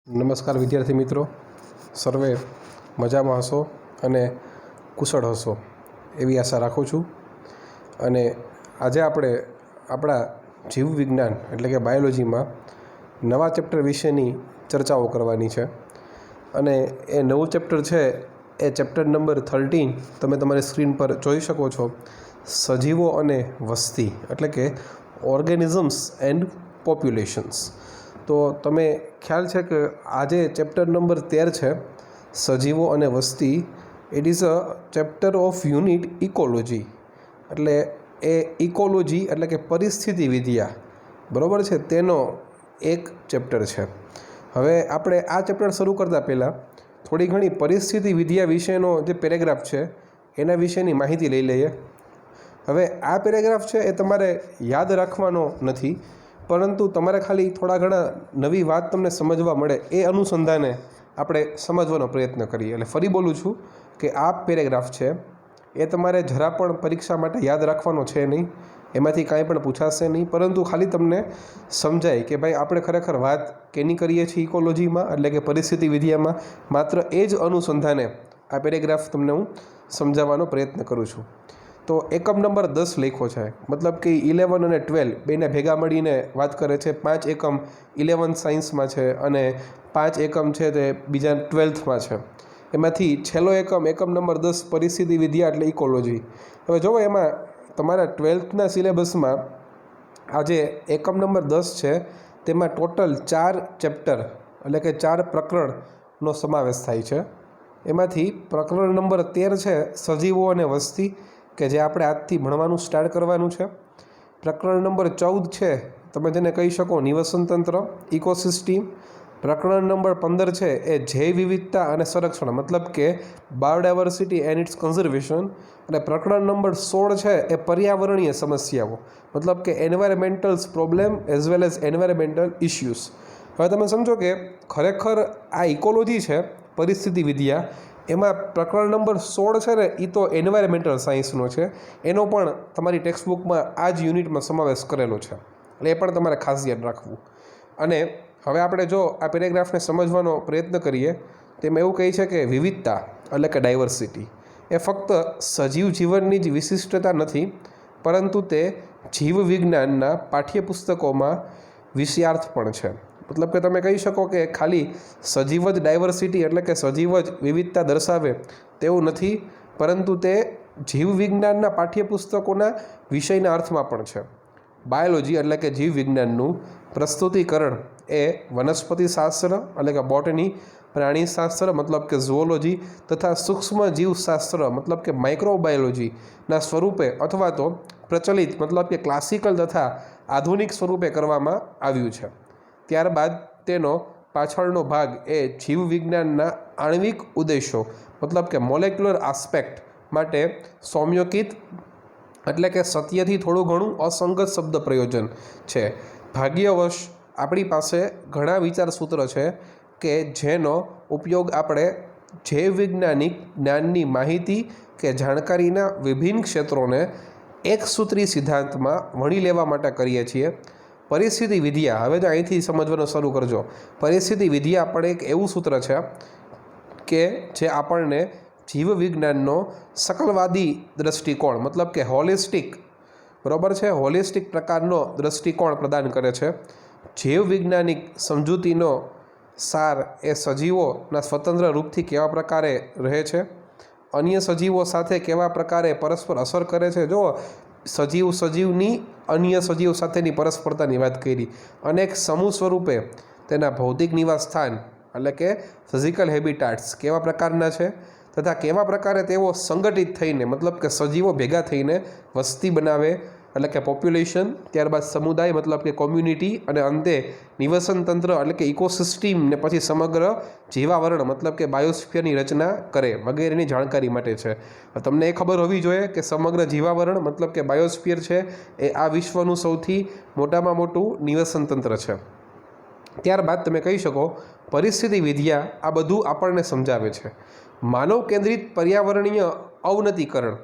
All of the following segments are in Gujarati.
નમસ્કાર વિદ્યાર્થી મિત્રો, સર્વે મજામાં હશો અને કુશળ હશો એવી આશા રાખું છું. અને આજે આપણે આપણા જીવ વિજ્ઞાન એટલે કે બાયોલોજીમાં નવા ચેપ્ટર વિશેની ચર્ચાઓ કરવાની છે. અને એ નવું ચેપ્ટર છે એ ચેપ્ટર નંબર 13 તમે તમારી સ્ક્રીન પર જોઈ શકો છો. સજીવો અને વસ્તી એટલે કે ઓર્ગેનિઝમ્સ એન્ડ પોપ્યુલેશન્સ. તો તમે ખ્યાલ છે કે આજે ચેપ્ટર નંબર 13 છે સજીવો અને વસ્તી. It is a chapter of unit ecology. એટલે એ ઇકોલોજી એટલે કે પરિસ્થિતિ વિદ્યા, બરાબર છે, તેનો એક ચેપ્ટર છે. હવે આપણે આ ચેપ્ટર શરૂ કરતાં પહેલાં થોડી ઘણી પરિસ્થિતિ વિદ્યા વિશેનો જે પેરેગ્રાફ છે એના વિશેની માહિતી લઈ લઈએ. હવે આ પેરેગ્રાફ છે એ તમારે યાદ રાખવાનો નથી, પરંતુ તમારે ખાલી થોડા ઘણા નવી વાત તમને સમજવા મળે એ અનુસંધાને આપણે સમજવાનો પ્રયત્ન કરીએ. એટલે ફરી બોલું છું કે આ પેરેગ્રાફ છે એ તમારે જરા પણ પરીક્ષા માટે યાદ રાખવાનો છે નહીં, એમાંથી કાંઈ પણ પૂછાશે નહીં, પરંતુ ખાલી તમને સમજાય કે ભાઈ આપણે ખરેખર વાત કેની કરીએ છીએ ઇકોલોજીમાં એટલે કે પરિસ્થિતિ વિદ્યામાં. માત્ર એ જ અનુસંધાને આ પેરેગ્રાફ તમને હું સમજાવવાનો પ્રયત્ન કરું છું. તો એકમ નંબર 10 લખ્યો છે, મતલબ કે 11 અને 12 બેને ભેગા મળીને વાત કરે છે. 5 એકમ 11 સાયન્સમાં છે અને 5 એકમ છે તે બીજા 12થમાં છે. એમાંથી છેલ્લો એકમ નંબર 10 પરિસ્થિતિ વિદ્યા એટલે ઇકોલોજી. હવે જુઓ, એમાં તમારા 12થના સિલેબસમાં આજે એકમ નંબર 10 છે તેમાં ટોટલ 4 ચેપ્ટર એટલે કે 4 પ્રકરણનો સમાવેશ થાય છે. એમાંથી પ્રકરણ નંબર 13 છે સજીવો અને વસ્તી, કે જે આપણે આજથી ભણવાનું સ્ટાર્ટ કરવાનું છે. પ્રકરણ નંબર 14 છે તમે જેને કહી શકો નિવસન તંત્ર, ઇકોસિસ્ટમ. પ્રકરણ નંબર 15 છે એ જૈવ વિવિધતા અને સંરક્ષણ, મતલબ કે બાયોડાયવર્સિટી એન્ડ ઇટ્સ કન્ઝર્વેશન. અને પ્રકરણ નંબર 16 છે એ પર્યાવરણીય સમસ્યાઓ, મતલબ કે environmentals problem as well as environmental issues. હવે તમે સમજો કે ખરેખર આ ઇકોલોજી છે પરિસ્થિતિ વિદ્યા, એમાં પ્રકરણ નંબર 16 છે ને એ તો એન્વાયરમેન્ટલ સાયન્સનો છે, એનો પણ તમારી ટેક્સ્ટબુકમાં આ જ યુનિટમાં સમાવેશ કરેલો છે. એટલે એ પણ તમારે ખાસ યાદ રાખવું. અને હવે આપણે જો આ પેરેગ્રાફને સમજવાનો પ્રયત્ન કરીએ તો એમાં એવું કહે છે કે વિવિધતા એટલે કે ડાયવર્સિટી એ ફક્ત સજીવ જીવનની જ વિશિષ્ટતા નથી, પરંતુ તે જીવ વિજ્ઞાનના પાઠ્યપુસ્તકોમાં વિષયાર્થ પણ છે. મતલબ કે તમે કહી શકો કે ખાલી સજીવ જ ડાયવર્સિટી એટલે કે સજીવ જ વિવિધતા દર્શાવે તેવું નથી, પરંતુ તે જીવ વિજ્ઞાનના પાઠ્યપુસ્તકોના વિષયના અર્થમાં પણ છે. બાયોલોજી એટલે કે જીવ વિજ્ઞાનનું પ્રસ્તુતિકરણ એ વનસ્પતિશાસ્ત્ર એટલે કે બોટની, પ્રાણીશાસ્ત્ર મતલબ કે ઝૂઓલોજી તથા સૂક્ષ્મ જીવશાસ્ત્ર મતલબ કે માઇક્રોબાયોલોજીના સ્વરૂપે અથવા તો પ્રચલિત મતલબ કે ક્લાસિકલ તથા આધુનિક સ્વરૂપે કરવામાં આવ્યું છે. ત્યારબાદ તેનો પાછળનો ભાગ એ જીવ વિજ્ઞાનના આણ્વિક ઉદ્દેશો મતલબ કે મોલેક્યુલર આસ્પેક્ટ માટે સૌમ્યકિત એટલે કે સત્યથી થોડું ઘણું અસંગત શબ્દ પ્રયોજન છે. ભાગ્યવશ આપણી પાસે ઘણા વિચાર સૂત્ર છે કે જેનો ઉપયોગ આપણે જૈવ વૈજ્ઞાનિક જ્ઞાનની માહિતી કે જાણકારીના વિભિન્ન ક્ષેત્રોને એક સૂત્રી સિદ્ધાંતમાં વણી લેવા માટે કરીએ છીએ. પરિસ્થિતિ વિદ્યા, હવે જો અહીંથી સમજવાનું શરૂ કરજો. પરિસ્થિતિ વિદ્યા પણ એક એવું સૂત્ર છે કે જે આપણને જીવ વિજ્ઞાનનો સકલવાદી દૃષ્ટિકોણ મતલબ કે હોલિસ્ટિક, બરાબર છે, હોલિસ્ટિક પ્રકારનો દૃષ્ટિકોણ પ્રદાન કરે છે. જીવ વૈજ્ઞાનિક સમજૂતીનો સાર એ સજીવોના સ્વતંત્ર રૂપથી કેવા પ્રકારે રહે છે, અન્ય સજીવો સાથે કેવા પ્રકારે પરસ્પર અસર કરે છે. જો સજીવની અન્ય સજીવ સાથેની પરસ્પરતાની વાત કરી, અનેક સમૂહ સ્વરૂપે તેના ભૌતિક નિવાસ સ્થાન એટલે કે ફિઝિકલ હેબિટાટ્સ કેવા પ્રકારના છે તથા કેવા પ્રકારે તેઓ સંગઠિત થઈને મતલબ કે સજીવો ભેગા થઈને વસ્તી બનાવે એટલે કે પોપ્યુલેશન, ત્યારબાદ સમુદાય મતલબ કે કોમ્યુનિટી, અને અંતે નિવસન તંત્ર એટલે કે ઇકોસિસ્ટમ, ને પછી સમગ્ર જીવાવરણ મતલબ કે બાયોસ્ફિયરની રચના કરે વગેરેની જાણકારી માટે છે. તમને એ ખબર હોવી જોઈએ કે સમગ્ર જીવાવરણ મતલબ કે બાયોસ્ફિયર છે એ આ વિશ્વનું સૌથી મોટામાં મોટું નિવસન તંત્ર છે. ત્યારબાદ તમે કહી શકો પરિસ્થિતિ વિદ્યા આ બધું આપણને સમજાવે છે. માનવ કેન્દ્રિત પર્યાવરણીય અવનતિકરણ,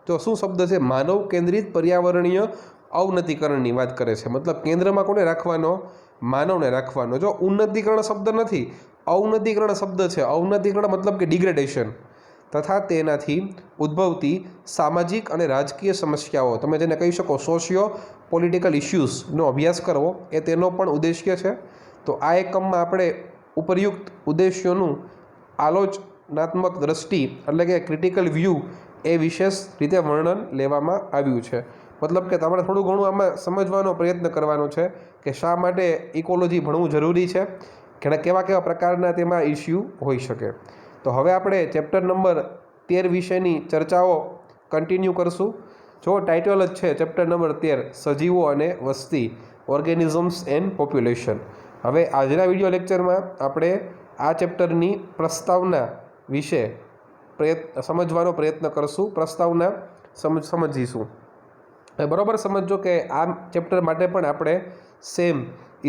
તો શું શબ્દ છે? માનવ કેન્દ્રિત પર્યાવરણીય અવનતિકરણની વાત કરે છે. મતલબ કેન્દ્રમાં કોને રાખવાનો? માનવને રાખવાનો. જો ઉન્નતીકરણ શબ્દ નથી, અવનતીકરણ શબ્દ છે. અવનતીકરણ મતલબ કે ડિગ્રેડેશન તથા તેનાથી ઉદ્ભવતી સામાજિક અને રાજકીય સમસ્યાઓ, તમે જેને કહી શકો સોશિયો પોલિટિકલ ઇસ્યુઝનો અભ્યાસ કરવો, એ તેનો પણ ઉદ્દેશ્ય છે. તો આ એકમમાં આપણે ઉપરયુક્ત ઉદ્દેશ્યોનું આલોચનાત્મક દ્રષ્ટિ એટલે કે ક્રિટિકલ વ્યૂ એ વિશેષ રીતે વર્ણન લેવામાં આવ્યું છે. મતલબ કે તમારે થોડું ઘણું આમાં સમજવાનો પ્રયત્ન કરવાનો છે કે શા માટે ઇકોલોજી ભણવું જરૂરી છે, કેવા કેવા પ્રકારના તેમાં ઇસ્યુ હોઈ શકે. તો હવે આપણે ચેપ્ટર નંબર 13 વિશેની ચર્ચાઓ કન્ટિન્યુ કરશું. જો ટાઇટલ જ છે ચેપ્ટર નંબર 13 સજીવો અને વસ્તી, ઓર્ગેનિઝમ્સ એન્ડ પોપ્યુલેશન. હવે આજના વિડીયો લેક્ચરમાં આપણે આ ચેપ્ટરની પ્રસ્તાવના વિશે સમજવાનો પ્રયત્ન કરશું. પ્રસ્તાવના સમજીશું. બરાબર સમજો કે આ ચેપ્ટર માટે પણ આપણે સેમ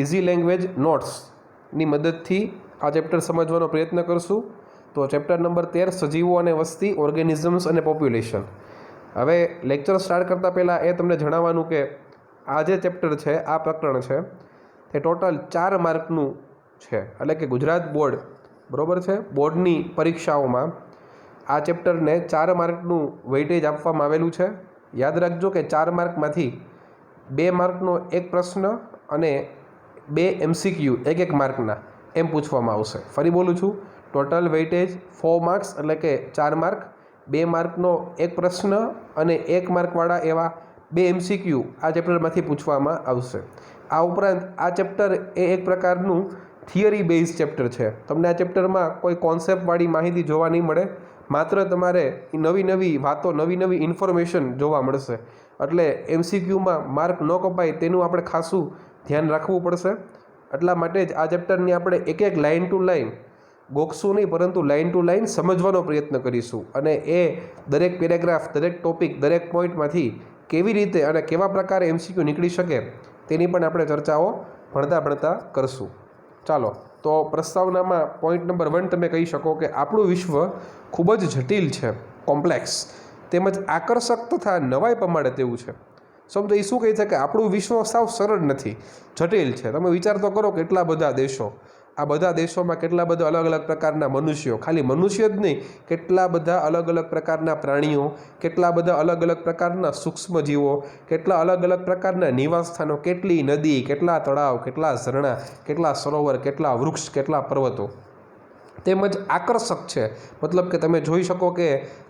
ઇઝી લેંગ્વેજ નોટ્સની મદદથી આ ચેપ્ટર સમજવાનો પ્રયત્ન કરશું. તો ચેપ્ટર નંબર 13 સજીવો અને વસ્તી, ઓર્ગેનિઝમ્સ અને પોપ્યુલેશન. હવે લેક્ચર સ્ટાર્ટ કરતાં પહેલાં એ તમને જણાવવાનું કે આ જે ચેપ્ટર છે, આ પ્રકરણ છે, તે ટોટલ 4 માર્કનું છે. એટલે કે ગુજરાત બોર્ડ, બરાબર છે, બોર્ડની પરીક્ષાઓમાં આ ચેપ્ટરને 4 માર્કનું વેઇટેજ આપવામાં આવેલું છે. યાદ રાખજો કે 4 માર્કમાંથી 2 માર્કનો એક પ્રશ્ન અને 2 MCQ 1 માર્કના એમ પૂછવામાં આવશે. ફરી બોલું છું, ટોટલ વેઇટેજ 4 માર્ક્સ એટલે કે 4 માર્ક, 2 માર્કનો એક પ્રશ્ન અને 1 માર્કવાળા એવા 2 MCQ આ ચેપ્ટરમાંથી પૂછવામાં આવશે. આ ઉપરાંત આ ચેપ્ટર એ એક પ્રકારનું થિયરી બેઝ ચેપ્ટર છે. તમને આ ચેપ્ટરમાં કોઈ કોન્સેપ્ટવાળી માહિતી જોવા નહીં મળે, માત્ર તમારે નવી નવી વાતો, નવી નવી ઇન્ફોર્મેશન જોવા મળશે. એટલે MCQમાં માર્ક ન કપાય તેનું આપણે ખાસું ધ્યાન રાખવું પડશે. એટલા માટે જ આ ચેપ્ટરની આપણે એક એક લાઇન ટુ લાઇન ગોખશું નહીં, પરંતુ લાઇન ટુ લાઇન સમજવાનો પ્રયત્ન કરીશું. અને એ દરેક પેરેગ્રાફ, દરેક ટોપિક, દરેક પોઈન્ટમાંથી કેવી રીતે અને કેવા પ્રકારે MCQ નીકળી શકે તેની પણ આપણે ચર્ચાઓ ભણતા કરશું. ચાલો, તો પ્રસ્તાવનામાં પોઈન્ટ નંબર 1 તમે કહી શકો કે આપણું વિશ્વ ખૂબ જ જટિલ છે, કોમ્પ્લેક્સ, તેમજ આકર્ષક તથા નવાઈ પમાડે તેવું છે. સમજો એ શું કહે છે કે આપણું વિશ્વ સાવ સરળ નથી, જટિલ છે. તમે વિચાર તો કરો કેટલા બધા દેશો, આ બધા દેશોમાં કેટલા બધા અલગ અલગ પ્રકારના મનુષ્યો, ખાલી મનુષ્ય જ નહીં, કેટલા બધા અલગ અલગ પ્રકારના પ્રાણીઓ, કેટલા બધા અલગ અલગ પ્રકારના સૂક્ષ્મજીવો, કેટલા અલગ અલગ પ્રકારના નિવાસસ્થાનો, કેટલી નદી, કેટલા તળાવ, કેટલા ઝરણા, કેટલા સરોવર, કેટલા વૃક્ષ, કેટલા પર્વતો. તેમજ આકર્ષક છે, મતલબ કે તમે જોઈ શકો કે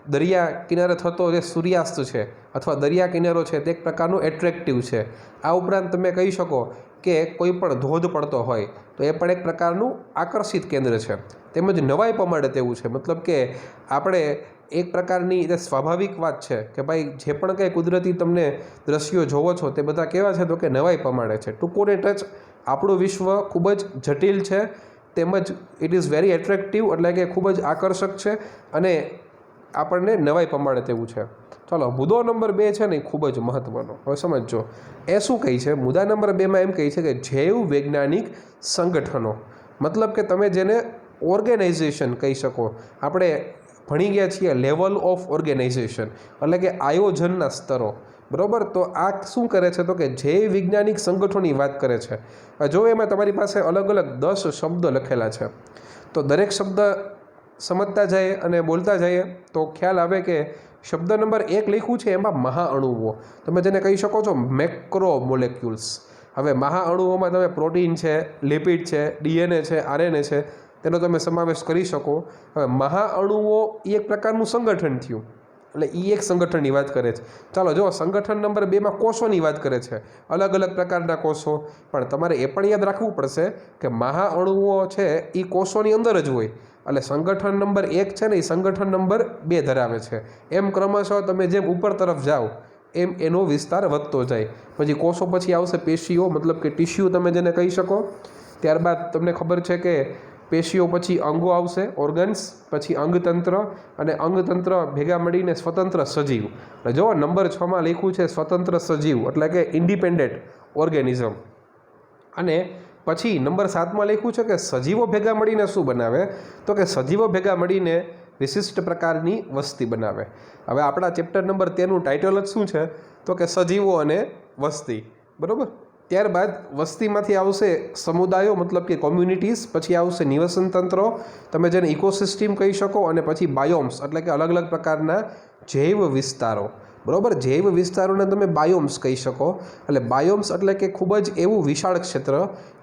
દરિયા કિનારે થતો જે સૂર્યાસ્ત છે અથવા દરિયા કિનારો છે તે એક પ્રકારનું એટ્રેક્ટિવ છે. આ ઉપરાંત તમે કહી શકો કે કોઈ પણ ધોધ પડતો હોય તો એ પણ એક પ્રકારનું આકર્ષિત કેન્દ્ર છે. તેમજ નવાઈ પમાડે તેવું છે, મતલબ કે આપણે એક પ્રકારની જે સ્વાભાવિક વાત છે કે ભાઈ જે પણ કંઈ કુદરતી તમને દ્રશ્યો જોવો છો તે બધા કેવા છે, તો કે નવાઈ પમાડે છે. ટૂંકોને ટચ આપણું વિશ્વ ખૂબ જ જટિલ છે, તેમજ ઇટ ઇઝ વેરી એટ્રેક્ટિવ એટલે કે ખૂબ જ આકર્ષક છે અને આપણને નવાઈ પમાડે તેવું છે. ચાલો, મુદ્દો નંબર 2 છે ને એ ખૂબ જ મહત્ત્વનો. હવે સમજો એ શું કહે છે. મુદ્દા નંબર 2માં એમ કહે છે કે જૈવ વૈજ્ઞાનિક સંગઠનો, મતલબ કે તમે જેને ઓર્ગેનાઇઝેશન કહી શકો. આપણે ભણી ગયા છીએ લેવલ ઓફ ઓર્ગેનાઇઝેશન એટલે કે આયોજનના સ્તરો, બરાબર. તો આ શું કરે છે તો કે જૈવ વૈજ્ઞાનિક સંગઠનોની વાત કરે છે. જો એમાં તમારી પાસે અલગ અલગ 10 શબ્દ લખેલા છે, તો દરેક શબ્દ સમજતા જઈએ અને બોલતા જઈએ તો ખ્યાલ આવે કે શબ્દ નંબર 1 લખ્યું છે એમાં મહાઅણુઓ, તમે જેને કહી શકો છો મેક્રો મોલેક્યુલ્સ. હવે મહાઅણુઓમાં તમે પ્રોટીન છે, લિપિડ છે, DNA છે, RNA છે, તેનો તમે સમાવેશ કરી શકો. હવે મહાઅણુઓ એ એક પ્રકારનું સંગઠન થયું, એટલે એ એક સંગઠનની વાત કરે છે. ચાલો જો સંગઠન નંબર 2માં કોષોની વાત કરે છે, અલગ અલગ પ્રકારના કોષો. પણ તમારે એ પણ યાદ રાખવું પડશે કે મહાઅણુઓ છે એ કોષોની અંદર જ હોય, એટલે સંગઠન નંબર 1 છે ને એ સંગઠન નંબર 2 ધરાવે છે. એમ ક્રમશઃ તમે જેમ ઉપર તરફ જાઓ એમ એનો વિસ્તાર વધતો જાય. પછી કોષો પછી આવશે પેશીઓ, મતલબ કે ટિશ્યુ તમે જેને કહી શકો. ત્યારબાદ તમને ખબર છે કે પેશીઓ પછી અંગો આવશે, ઓર્ગન્સ, પછી અંગતંત્ર, અને અંગતંત્ર ભેગા મળીને સ્વતંત્ર સજીવ. એટલે જો નંબર 6માં લખ્યું છે સ્વતંત્ર સજીવ એટલે કે ઇન્ડિપેન્ડન્ટ ઓર્ગેનિઝમ. અને પછી નંબર 7માં લખ્યું છે કે સજીવો ભેગા મળીને શું બનાવે, તો કે સજીવો ભેગા મળીને વિશિષ્ટ પ્રકારની વસ્તી બનાવે. હવે આપણા ચેપ્ટર નંબર 13નું ટાઇટલ જ શું છે તો કે સજીવો અને વસ્તી, બરાબર. ત્યારબાદ વસ્તીમાંથી આવશે સમુદાયો મતલબ કે કોમ્યુનિટીઝ, પછી આવશે નિવસન તંત્રો, તમે જેને ઇકોસિસ્ટમ કહી શકો, અને પછી બાયોમ્સ એટલે કે અલગ અલગ પ્રકારના જૈવ વિસ્તારો. બરાબર, જૈવ વિસ્તારોને તમે બાયોમ્સ કહી શકો. એટલે બાયોમ્સ એટલે કે ખૂબ જ એવું વિશાળ ક્ષેત્ર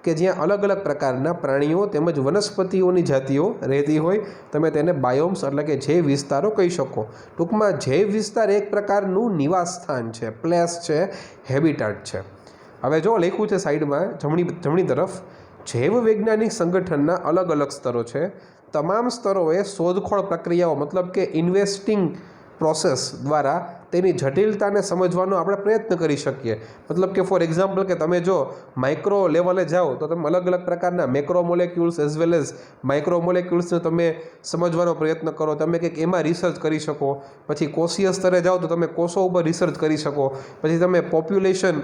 કે જ્યાં અલગ અલગ પ્રકારના પ્રાણીઓ તેમજ વનસ્પતિઓની જાતિઓ રહેતી હોય, તમે તેને બાયોમ્સ એટલે કે જૈવ વિસ્તારો કહી શકો. ટૂંકમાં જૈવ વિસ્તાર એક પ્રકારનું નિવાસ સ્થાન છે, પ્લેસ છે, હેબિટાટ છે. હવે જો લખ્યું છે સાઈડમાં જમણી તરફ, જૈવ વૈજ્ઞાનિક સંગઠનના અલગ અલગ સ્તરો છે. તમામ સ્તરોએ શોધખોળ પ્રક્રિયાઓ મતલબ કે ઇન્વેસ્ટિંગ પ્રોસેસ દ્વારા તેની જટિલતાને સમજવાનો આપણે પ્રયત્ન કરી શકીએ. મતલબ કે ફોર એક્ઝામ્પલ કે તમે જો માઇક્રો લેવલે જાઓ તો તમે અલગ અલગ પ્રકારના macro molecules as well as micro મોલેક્યુલ્સને તમે સમજવાનો પ્રયત્ન કરો, તમે કંઈક એમાં રિસર્ચ કરી શકો. પછી કોષીય સ્તરે જાઓ તો તમે કોષો ઉપર રિસર્ચ કરી શકો. પછી તમે પોપ્યુલેશન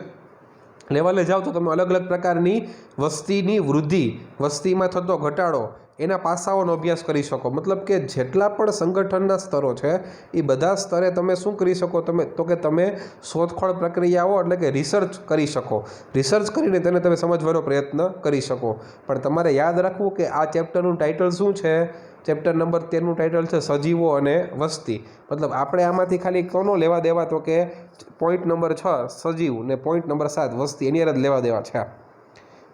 લેવલે જાઓ તો તમે અલગ અલગ પ્રકારની વસ્તીની વૃદ્ધિ, વસ્તીમાં થતો ઘટાડો, એના પાસાઓનો અભ્યાસ કરી શકો. મતલબ કે જેટલા પણ સંગઠનના સ્તરો છે એ બધા સ્તરે તમે શું કરી શકો, તમે શોધખોળ પ્રક્રિયાઓ એટલે કે રિસર્ચ કરી શકો. રિસર્ચ કરીને તેને તમે સમજવાનો પ્રયત્ન કરી શકો. પણ તમારે યાદ રાખવું કે આ ચેપ્ટરનું ટાઇટલ શું છે? ચેપ્ટર નંબર 13નું ટાઇટલ છે સજીવો અને વસ્તી. મતલબ આપણે આમાંથી ખાલી કોનો લેવા દેવા, તો કે પોઈન્ટ નંબર 6 સજીવ ને પોઈન્ટ નંબર 7 વસ્તી, એની જ લેવા દેવા છે.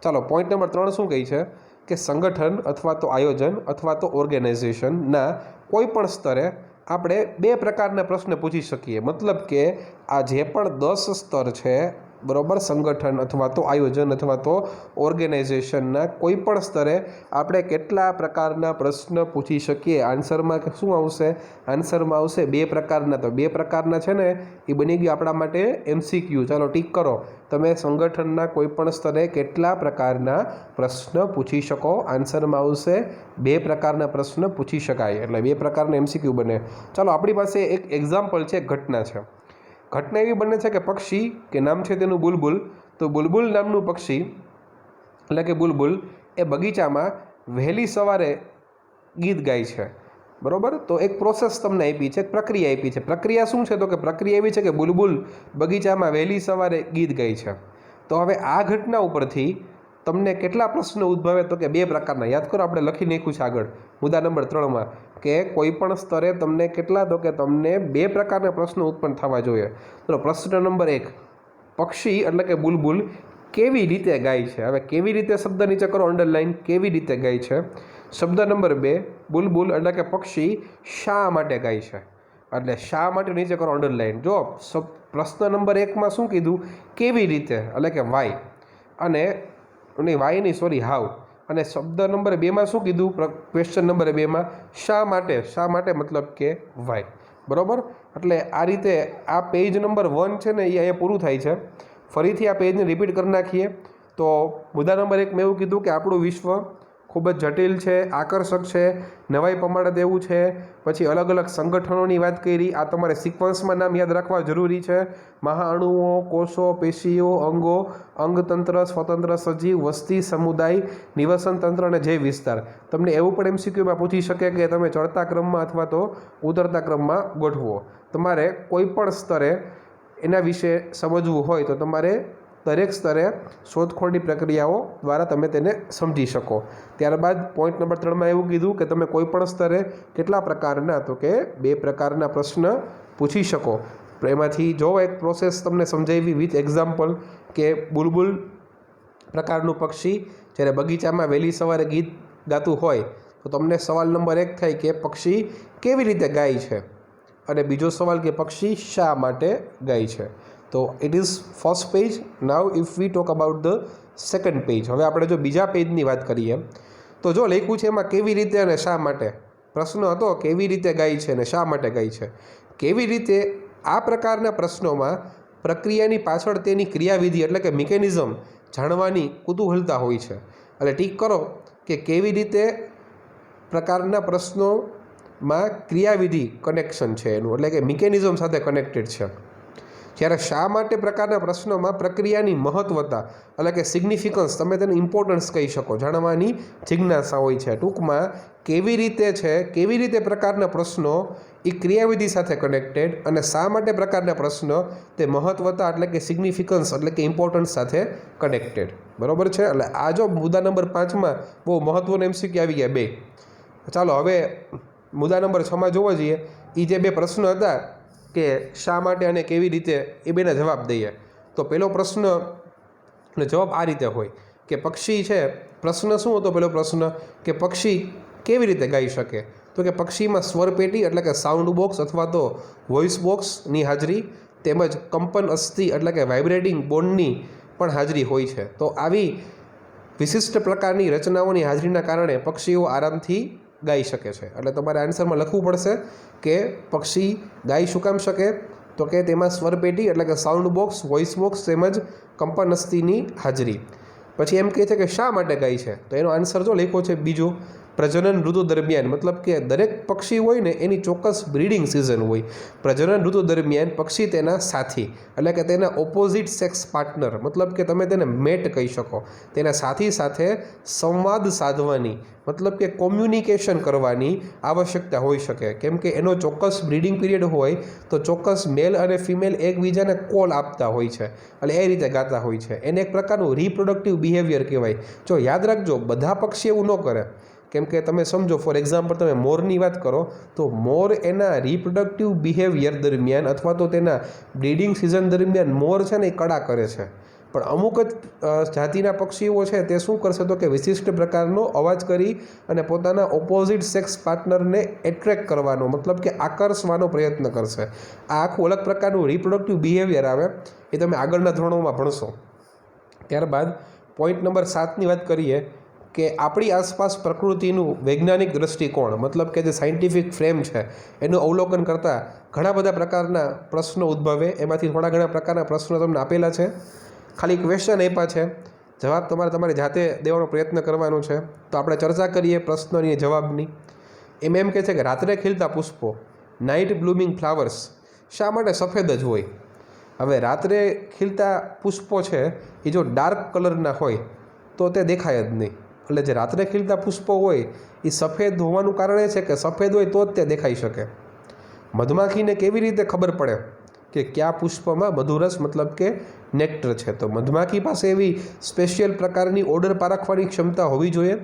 ચાલો, પોઈન્ટ નંબર 3 શું કહે છે કે સંગઠન અથવા તો આયોજન અથવા તો ઓર્ગેનાઇઝેશનના કોઈ પણ સ્તરે આપણે 2 પ્રકારના પ્રશ્ન પૂછી શકીએ. મતલબ કે આ જે પણ 10 સ્તર છે, બરાબર, સંગઠન અથવા તો આયોજન અથવા તો ઓર્ગેનાઇઝેશનના કોઈ પણ સ્તરે આપણે કેટલા પ્રકારના પ્રશ્ન પૂછી શકીએ? આન્સરમાં શું આવશે? આન્સરમાં આવશે 2 પ્રકારના. તો 2 પ્રકારના છે ને એ બની ગયું આપણા માટે MCQ. ચાલો ટીક કરો, તમે સંગઠનના કોઈ પણ સ્તરે કેટલા પ્રકારના પ્રશ્ન પૂછી શકો? આન્સરમાં આવશે 2 પ્રકારના પ્રશ્ન પૂછી શકાય, એટલે 2 પ્રકારના MCQ બને. ચાલો, આપણી પાસે એક એક્ઝામ્પલ છે, ઘટના છે. ઘટના એવી બને છે કે પક્ષી કે નામ છે તેનું બુલબુલ. તો બુલબુલ નામનું પક્ષી એટલે કે બુલબુલ એ બગીચામાં વહેલી સવારે ગીત ગાય છે. બરાબર, તો એક પ્રોસેસ તમને આપી છે, એક પ્રક્રિયા આપી છે. પ્રક્રિયા શું છે? તો કે પ્રક્રિયા એવી છે કે બુલબુલ બગીચામાં વહેલી સવારે ગીત ગાય છે. તો હવે આ ઘટના ઉપરથી તમને કેટલા પ્રશ્નો ઉદ્ભવે? તો કે 2 પ્રકારના. યાદ કરો, આપણે લખી નાખ્યું છે આગળ મુદ્દા નંબર 3માં કે કોઈ પણ સ્તરે તમને કેટલા, તો કે તમને 2 પ્રકારના પ્રશ્નો ઉત્પન્ન થવા જોઈએ. તો પ્રશ્ન નંબર 1, પક્ષી એટલે કે બુલબુલ કેવી રીતે ગાય છે? હવે કેવી રીતે શબ્દ નીચે કરો અંડરલાઈન, કેવી રીતે ગાય છે. શબ્દ નંબર 2, બુલબુલ એટલે કે પક્ષી શા માટે ગાય છે? એટલે શા માટે નીચે કરો અંડરલાઈન. જો પ્રશ્ન નંબર 1માં શું કીધું? કેવી રીતે એટલે કે વાય, અને વાય નહીં, સોરી, હાવ. અને શબ્દ નંબર 2માં શું કીધું? ક્વેશ્ચન નંબર 2માં શા માટે, શા માટે મતલબ કે વાય. બરાબર, એટલે આ રીતે આ પેજ નંબર 1 છે ને એ અહીંયા પૂરું થાય છે. ફરીથી આ પેજને રિપીટ કરી નાખીએ તો મુદ્દા નંબર 1 એવું કીધું કે આપણું વિશ્વ ખૂબ જ જટિલ છે, આકર્ષક છે, નવાઈ પમાડે તેવું છે. પછી અલગ અલગ સંગઠનોની વાત કરી, આ તમારે સિક્વન્સમાં નામ યાદ રાખવા જરૂરી છે. મહાઅણુઓ, કોષો, પેશીઓ, અંગો, અંગતંત્ર, સ્વતંત્ર સજીવ, વસ્તી, સમુદાય, નિવસન તંત્ર અને જૈવ વિસ્તાર. તમને એવું પણ MCQમાં પૂછી શકે કે તમે ચડતા ક્રમમાં અથવા તો ઉતરતા ક્રમમાં ગોઠવો. તમારે કોઈ પણ સ્તરે એના વિશે સમજવું હોય તો તમારે દરેક સ્તરે શોધખોળની પ્રક્રિયાઓ દ્વારા તમે તેને સમજી શકો. ત્યારબાદ પોઈન્ટ નંબર 3માં એવું કીધું કે તમે કોઈ પણ સ્તરે કેટલા પ્રકારના, તો કે 2 પ્રકારના પ્રશ્ન પૂછી શકો. એમાંથી જો એક પ્રોસેસ તમને સમજાવી વિથ એક્ઝામ્પલ કે બુલબુલ પ્રકારનું પક્ષી જ્યારે બગીચામાં વહેલી સવારે ગીત ગાતું હોય તો તમને સવાલ નંબર 1 થાય કે પક્ષી કેવી રીતે ગાય છે, અને બીજો સવાલ કે પક્ષી શા માટે ગાય છે. તો it is first page. Now if V talk about the second page. હવે આપણે જો બીજા પેજની વાત કરીએ તો જો લખ્યું છે એમાં કેવી રીતે અને શા માટે. પ્રશ્ન હતો કેવી રીતે ગાય છે અને શા માટે ગાય છે. કેવી રીતે, આ પ્રકારના પ્રશ્નોમાં પ્રક્રિયાની પાછળ તેની ક્રિયાવિધિ એટલે કે મિકેનિઝમ જાણવાની કુતૂહલતા હોય છે. એટલે ટીક કરો કે કેવી રીતે પ્રકારના પ્રશ્નોમાં ક્રિયાવિધિ કનેક્શન છે એનું, એટલે કે મિકેનિઝમ સાથે કનેક્ટેડ છે. જ્યારે શા માટે પ્રકારના પ્રશ્નોમાં પ્રક્રિયાની મહત્વતા એટલે કે સિગ્નિફિકન્સ, તમે તેને ઇમ્પોર્ટન્સ કહી શકો, જાણવાની જિજ્ઞાસા હોય છે. ટૂંકમાં કેવી રીતે પ્રકારના પ્રશ્નો એ ક્રિયાવિધિ સાથે કનેક્ટેડ અને શા માટે પ્રકારના પ્રશ્નો તે મહત્વતા એટલે કે સિગ્નિફિકન્સ એટલે કે ઇમ્પોર્ટન્સ સાથે કનેક્ટેડ. બરાબર છે. એટલે આ જો મુદ્દા નંબર 5માં બહુ મહત્વનો MCQ આવી ગયા 2. ચાલો હવે મુદ્દા નંબર 6માં જોવા જઈએ. એ જે 2 પ્રશ્નો હતા કે શા માટે અને કેવી રીતે, એ બેના જવાબ દઈએ. તો પહેલો પ્રશ્નનો જવાબ આ રીતે હોય કે પક્ષી છે. પ્રશ્ન શું હતો પહેલો પ્રશ્ન? કે પક્ષી કેવી રીતે ગાઈ શકે? તો કે પક્ષીમાં સ્વર પેટી એટલે કે સાઉન્ડ બોક્સ અથવા તો વોઇસ બોક્સની હાજરી તેમજ કંપન અસ્થિ એટલે કે વાઇબ્રેટિંગ બોન્ડની પણ હાજરી હોય છે. તો આવી વિશિષ્ટ પ્રકારની રચનાઓની હાજરીના કારણે પક્ષીઓ આરામથી ગાઈ શકે છે. એટલે તમારે આન્સરમાં લખવું પડશે કે પક્ષી ગાઈ શું કામ શકે? તો કે તેમાં સ્વર પેટી એટલે કે સાઉન્ડ બોક્સ, વોઇસ બોક્સ તેમજ કંપન અસ્થિની હાજરી. પછી એમ કહે છે કે શા માટે ગાય છે? તો એનો આન્સર જો લખ્યો છે બીજો, પ્રજનન ઋતુ દરમિયાન. મતલબ કે દરેક પક્ષી હોય ને એની ચોક્કસ બ્રીડિંગ સિઝન હોય. પ્રજનન ઋતુ દરમિયાન પક્ષી તેના સાથી એટલે કે તેના ઓપોઝિટ સેક્સ પાર્ટનર, મતલબ કે તમે તેને મેટ કહી શકો, તેના સાથી સાથે સંવાદ સાધવાની મતલબ કે કોમ્યુનિકેશન કરવાની આવશ્યકતા હોઈ શકે. કેમ કે એનો ચોક્કસ બ્રીડિંગ પીરિયડ હોય તો ચોક્કસ મેલ અને ફિમેલ એકબીજાને કોલ આપતા હોય છે, એટલે એ રીતે ગાતા હોય છે. એને એક પ્રકારનું રિપ્રોડક્ટિવ બિહેવિયર કહેવાય. જો યાદ રાખજો, બધા પક્ષી એવું ન કરે. કેમ કે તમે સમજો, ફોર એક્ઝામ્પલ તમે મોરની વાત કરો તો મોર એના રિપ્રોડક્ટિવ બિહેવિયર દરમિયાન અથવા તો તેના બ્રીડિંગ સિઝન દરમિયાન મોર છે ને એ કડા કરે છે. પણ અમુક જ જાતિના પક્ષીઓ છે તે શું કરશે? તો કે વિશિષ્ટ પ્રકારનો અવાજ કરી અને પોતાના ઓપોઝિટ સેક્સ પાર્ટનરને એટ્રેક્ટ કરવાનો મતલબ કે આકર્ષવાનો પ્રયત્ન કરશે. આ આખું અલગ પ્રકારનું રિપ્રોડક્ટિવ બિહેવિયર આવે, એ તમે આગળના ધોરણોમાં ભણશો. ત્યારબાદ પોઈન્ટ નંબર 7ની વાત કરીએ કે આપણી આસપાસ પ્રકૃતિનું વૈજ્ઞાનિક દૃષ્ટિકોણ મતલબ કે જે સાયન્ટિફિક ફ્રેમ છે એનું અવલોકન કરતાં ઘણા બધા પ્રકારના પ્રશ્નો ઉદ્ભવે. એમાંથી થોડા ઘણા પ્રકારના પ્રશ્નો તમને આપેલા છે, ખાલી ક્વેશ્ચન આપ્યા છે, જવાબ તમારી જાતે દેવાનો પ્રયત્ન કરવાનો છે. તો આપણે ચર્ચા કરીએ પ્રશ્નોની જવાબની. એમ કહે છે કે રાત્રે ખીલતા પુષ્પો, નાઇટ બ્લૂમિંગ ફ્લાવર્સ શા માટે સફેદ જ હોય? હવે રાત્રે ખીલતા પુષ્પો છે એ જો ડાર્ક કલરના હોય તો તે દેખાય જ નહીં. એટલે જે રાત્રે ખીલતા પુષ્પો હોય એ સફેદ હોવાનું કારણ એ છે કે સફેદ હોય તો જ તે દેખાઈ શકે. મધમાખીને કેવી રીતે ખબર પડે કે કયા પુષ્પમાં મધુરસ મતલબ કે નેક્ટર છે? તો મધમાખી પાસે એવી સ્પેશિયલ પ્રકારની ઓર્ડર પારખવાની ક્ષમતા હોવી જોઈએ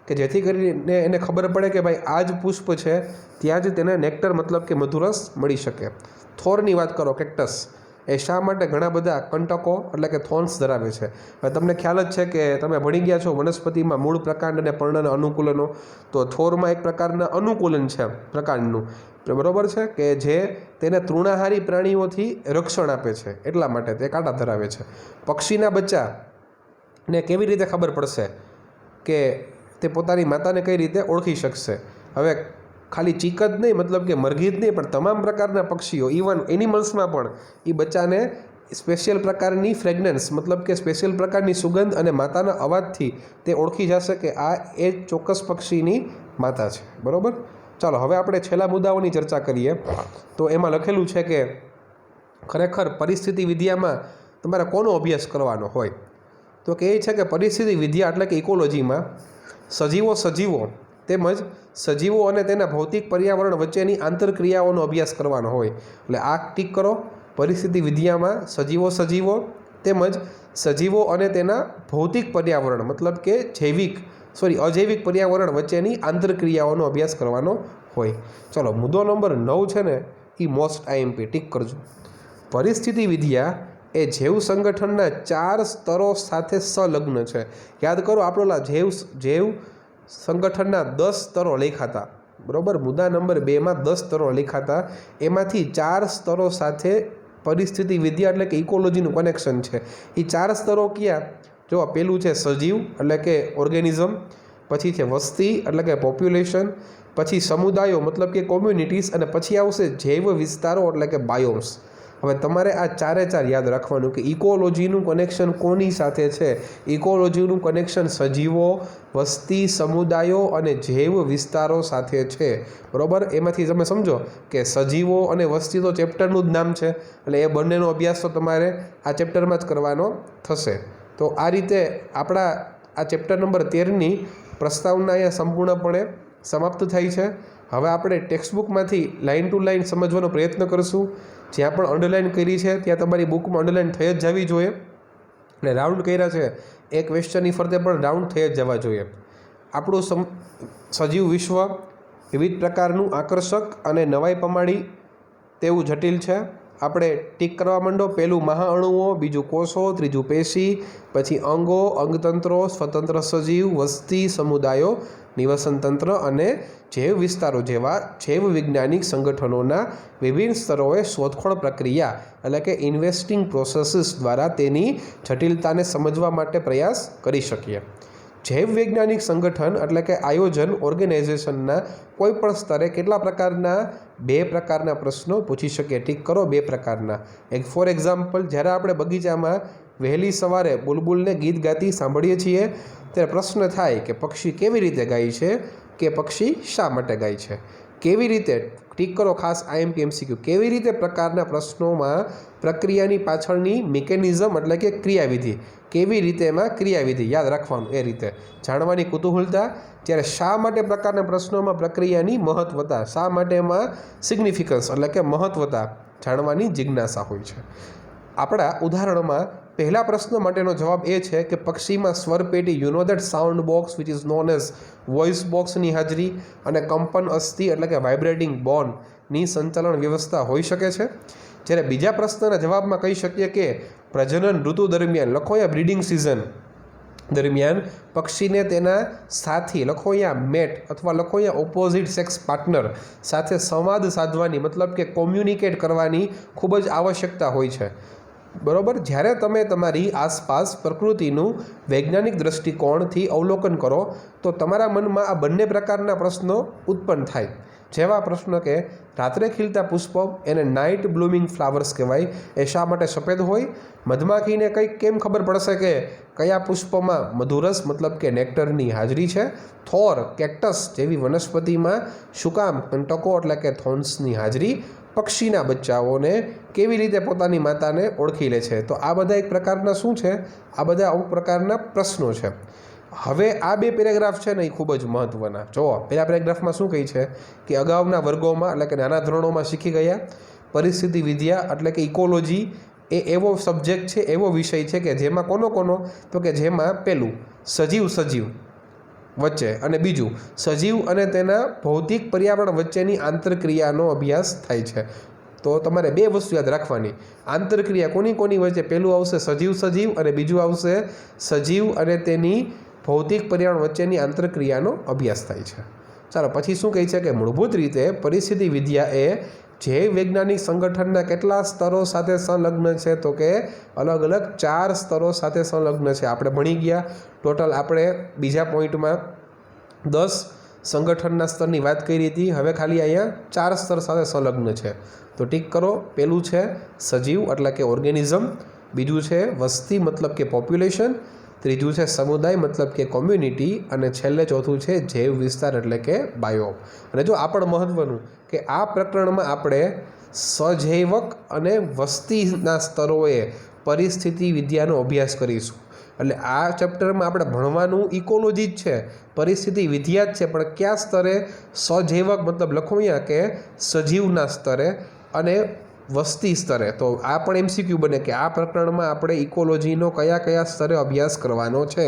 કે જેથી કરીને એને ખબર પડે કે ભાઈ આ જ પુષ્પ છે, ત્યાં જ તેને નેક્ટર મતલબ કે મધુરસ મળી શકે. થોરની વાત કરો, કેક્ટસ, એ શા માટે ઘણા બધા કંટકો એટલે કે થોર્ન્સ ધરાવે છે? હવે તમને ખ્યાલ જ છે કે તમે ભણી ગયા છો વનસ્પતિમાં મૂળ પ્રકાંડ અને પર્ણના અનુકૂલનો. તો થોરમાં એક પ્રકારના અનુકૂલન છે પ્રકાંડનું, બરાબર છે, કે જે તેને તૃણાહારી પ્રાણીઓથી રક્ષણ આપે છે, એટલા માટે તે કાંટા ધરાવે છે. પક્ષીના બચ્ચાને કેવી રીતે ખબર પડશે કે તે પોતાની માતાને કઈ રીતે ઓળખી શકશે? હવે ખાલી ચીક જ નહીં, મતલબ કે મરઘી જ નહીં, પણ તમામ પ્રકારના પક્ષીઓ, ઇવન એનિમલ્સમાં પણ એ બચ્ચાને સ્પેશિયલ પ્રકારની ફ્રેગ્રન્સ મતલબ કે સ્પેશિયલ પ્રકારની સુગંધ અને માતાના અવાજથી તે ઓળખી જશે કે આ એ ચોક્કસ પક્ષીની માતા છે. બરાબર. ચાલો હવે આપણે છેલ્લા મુદ્દાઓની ચર્ચા કરીએ. તો એમાં લખેલું છે કે ખરેખર પરિસ્થિતિ વિદ્યામાં તમારે કોનો અભ્યાસ કરવાનો હોય? તો કે એ છે કે પરિસ્થિતિ વિદ્યા એટલે કે ઇકોલોજીમાં સજીવો તેમજ સજીવો અને તેના ભૌતિક પર્યાવરણ વચ્ચેની આંતરક્રિયાઓનો અભ્યાસ કરવાનો હોય. એટલે આ ટીક કરો, પરિસ્થિતિ વિદ્યામાં સજીવો તેમજ સજીવો અને તેના ભૌતિક પર્યાવરણ મતલબ કે અજૈવિક પર્યાવરણ વચ્ચેની આંતરક્રિયાઓનો અભ્યાસ કરવાનો હોય. ચલો મુદ્દો નંબર 9 છે ને એ મોસ્ટ IMP ટીક કરજો. પરિસ્થિતિ વિદ્યા એ જૈવ સંગઠનના 4 સ્તરો સાથે સંલગ્ન છે. યાદ કરો, આપણો જૈવ સંગઠનના 10 સ્તરો લખાતા, બરાબર. મુદ્દા નંબર 2માં 10 સ્તરો લખાતા, એમાંથી 4 સ્તરો સાથે પરિસ્થિતિ વિદ્યા એટલે કે ઇકોલોજીનું કનેક્શન છે. એ 4 સ્તરો કયા? જો પેલું છે સજીવ એટલે કે ઓર્ગેનિઝમ, પછી છે વસ્તી એટલે કે પોપ્યુલેશન, પછી સમુદાયો મતલબ કે કોમ્યુનિટીઝ, અને પછી આવશે જૈવ વિસ્તારો એટલે કે બાયોમ્સ. હવે તમારે આ ચારે ચાર યાદ રાખવાનું કે ઇકોલોજીનું કનેક્શન કોની સાથે છે. ઇકોલોજીનું કનેક્શન સજીવો, વસ્તી, સમુદાયો અને જૈવ વિસ્તારો સાથે છે. બરાબર. એમાંથી તમે સમજો કે સજીવો અને વસ્તી તો ચેપ્ટરનું જ નામ છે, એટલે એ બંનેનો અભ્યાસ તો તમારે આ ચેપ્ટરમાં જ કરવાનો થશે. તો આ રીતે આપણા આ ચેપ્ટર નંબર 13ની પ્રસ્તાવના અહીંયા સંપૂર્ણપણે સમાપ્ત થાય છે. હવે આપણે ટેક્સ્ટબુકમાંથી લાઇન ટુ લાઇન સમજવાનો પ્રયત્ન કરીશું. જ્યાં પણ અંડરલાઇન કરી છે ત્યાં તમારી બુકમાં અંડરલાઇન થઈ જ જવી જોઈએ, અને રાઉન્ડ કર્યા છે એ ક્વેશ્ચનની ફરતે પણ રાઉન્ડ થઈ જ જવા જોઈએ. આપણું સજીવ વિશ્વ વિવિધ પ્રકારનું આકર્ષક અને નવાઈ પમાડી તેવું જટિલ છે. આપણે ટીક કરવા માંડો. પહેલું મહાઅણુઓ, બીજું કોષો, ત્રીજું પેશી, પછી અંગો, અંગતંત્રો, સ્વતંત્ર સજીવ, વસ્તી, સમુદાયો, નિવસન તંત્ર અને જૈવ વિસ્તારો જેવા જૈવ વૈજ્ઞાનિક સંગઠનોના વિભિન્ન સ્તરોએ શોધખોળ પ્રક્રિયા એટલે કે ઇન્વેસ્ટિંગ પ્રોસેસીસ દ્વારા તેની જટિલતાને સમજવા માટે પ્રયાસ કરી શકીએ. જૈવ વૈજ્ઞાનિક સંગઠન એટલે કે આયોજન ઓર્ગેનાઇઝેશનના કોઈ પણ સ્તરે કેટલા પ્રકારના? 2 પ્રકારના પ્રશ્નો પૂછી શકીએ. ઠીક કરો, 2 પ્રકારના. ફોર એક્ઝામ્પલ, જ્યારે આપણે બગીચામાં વહેલી સવારે બુલબુલને ગીત ગાતી સાંભળીએ છીએ ત્યારે પ્રશ્ન થાય કે પક્ષી કેવી રીતે ગાય છે, કે પક્ષી શા માટે ગાય છે. કેવી રીતે? ટીક કરો, ખાસ IMP MCQ. કેવી રીતે પ્રકારના પ્રશ્નોમાં પ્રક્રિયાની પાછળની મિકેનિઝમ એટલે કે ક્રિયાવિધિ, કેવી રીતે એમાં ક્રિયાવિધિ યાદ રાખવાનું, એ રીતે જાણવાની કુતૂહલતા. જ્યારે શા માટે પ્રકારના પ્રશ્નોમાં પ્રક્રિયાની મહત્વતા, શા માટે એમાં સિગ્નિફિકન્સ એટલે કે મહત્વતા જાણવાની જિજ્ઞાસા હોય છે. આપણા ઉદાહરણમાં પહેલા પ્રશ્ન માટેનો જવાબ એ છે કે પક્ષીમાં સ્વરપેટી, you know that sound box which is known as voice બોક્સની હાજરી અને કંપન અસ્થિ એટલે કે વાઇબ્રેટિંગ બોનની સંચાલન વ્યવસ્થા હોઈ શકે છે. જ્યારે બીજા પ્રશ્નના જવાબમાં કહી શકીએ કે પ્રજનન ઋતુ દરમિયાન, લખો અહીંયા બ્રીડિંગ સિઝન દરમિયાન પક્ષીને તેના સાથી, લખો અહીંયા મેટ અથવા લખો અહીંયા ઓપોઝિટ સેક્સ પાર્ટનર સાથે સંવાદ સાધવાની મતલબ કે કોમ્યુનિકેટ કરવાની ખૂબ જ આવશ્યકતા હોય છે. બરાબર. જ્યારે તમે તમારી આસપાસ પ્રકૃતિનું વૈજ્ઞાનિક દૃષ્ટિકોણથી અવલોકન કરો તો તમારા મનમાં આ બંને પ્રકારના પ્રશ્નો ઉત્પન્ન થાય. જેવા પ્રશ્ન કે રાત્રે ખીલતા પુષ્પો એને નાઇટ બ્લૂમિંગ ફ્લાવર્સ કહેવાય, એ શા માટે સફેદ હોય? મધમાખીને કંઈક કેમ ખબર પડશે કે કયા પુષ્પમાં મધુરસ મતલબ કે નેક્ટરની હાજરી છે? થોર, કેક્ટસ જેવી વનસ્પતિમાં શું કામ કંટકો એટલે કે થોર્ન્સની હાજરી? પક્ષીના બચ્ચાઓને કેવી રીતે પોતાની માતાને ઓળખી લે છે? તો આ બધા એક પ્રકારના શું છે? આ બધા અમુક પ્રકારના પ્રશ્નો છે. હવે આ 2 પેરેગ્રાફ છે ને એ ખૂબ જ મહત્ત્વના. જુઓ, પહેલા પેરેગ્રાફમાં શું કહે છે કે અગાઉના વર્ગોમાં એટલે કે નાના ધોરણોમાં શીખી ગયા પરિસ્થિતિ વિદ્યા એટલે કે ઇકોલોજી એ એવો સબ્જેક્ટ છે, એવો વિષય છે કે જેમાં કોનો તો કે જેમાં પહેલું સજીવ વચ્ચે અને બીજું સજીવ અને તેના ભૌતિક પર્યાવરણ વચ્ચેની આંતરક્રિયાનો અભ્યાસ થાય છે. તો તમારે 2 વસ્તુ યાદ રાખવાની. આંતરક્રિયા કોની વચ્ચે? પહેલું આવશે સજીવ અને બીજું આવશે સજીવ અને તેની ભૌતિક પર્યાવરણ વચ્ચેની આંતરક્રિયાનો અભ્યાસ થાય છે. ચાલો, પછી શું કહે છે કે મૂળભૂત રીતે પરિસ્થિતિ વિદ્યા એ જૈવ વૈજ્ઞાનિક સંગઠનના કેટલા સ્તરો સાથે સંલગ્ન છે? તો કે અલગ અલગ 4 સ્તરો સાથે સંલગ્ન છે. આપણે ભણી ગયા ટોટલ. આપણે બીજા પોઈન્ટમાં 10 સંગઠનના સ્તરની વાત કરી હતી. હવે ખાલી અહીંયા 4 સ્તર સાથે સંલગ્ન છે. તો ટીક કરો. પહેલું છે સજીવ એટલે કે ઓર્ગેનિઝમ, બીજું છે વસ્તી મતલબ કે પોપ્યુલેશન, ત્રીજું છે સમુદાય મતલબ કે કોમ્યુનિટી, અને છેલ્લે ચોથું છે જૈવ વિસ્તાર એટલે કે બાયો. અને જો આ પણ મહત્ત્વનું કે આ પ્રકરણમાં આપણે સજૈવક અને વસ્તીના સ્તરોએ પરિસ્થિતિ વિદ્યાનો અભ્યાસ કરીશું. એટલે આ ચેપ્ટરમાં આપણે ભણવાનું ઇકોલોજી જ છે, પરિસ્થિતિ વિદ્યા જ છે, પણ કયા સ્તરે? સજૈવક મતલબ લખો અહીંયા કે સજીવના સ્તરે અને વસ્તી સ્તરે. તો આ પણ MCQ બને કે આ પ્રકરણમાં આપણે ઇકોલોજીનો કયા સ્તરે અભ્યાસ કરવાનો છે.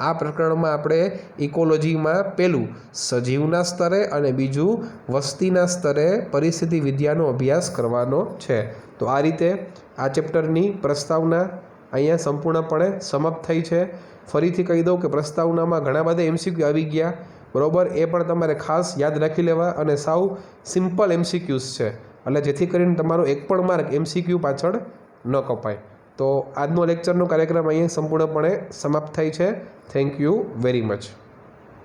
આ પ્રકરણમાં આપણે ઇકોલોજીમાં પહેલું સજીવના સ્તરે અને બીજું વસ્તીના સ્તરે પરિસ્થિતિ વિદ્યાનો અભ્યાસ કરવાનો છે. તો આ રીતે આ ચેપ્ટરની પ્રસ્તાવના અહીંયા સંપૂર્ણપણે સમાપ્ત થઈ છે. ફરીથી કહી દઉં કે પ્રસ્તાવનામાં ઘણા બધા MCQ આવી ગયા, બરાબર. એ પણ તમારે ખાસ યાદ રાખી લેવા, અને સાવ સિમ્પલ MCQs છે, એટલે જેથી કરીને તમારો એક પણ માર્ક MCQ પાછળ ન કપાય. તો આજનો લેક્ચરનો કાર્યક્રમ અહીંયા સંપૂર્ણપણે સમાપ્ત થાય છે. Thank you very much.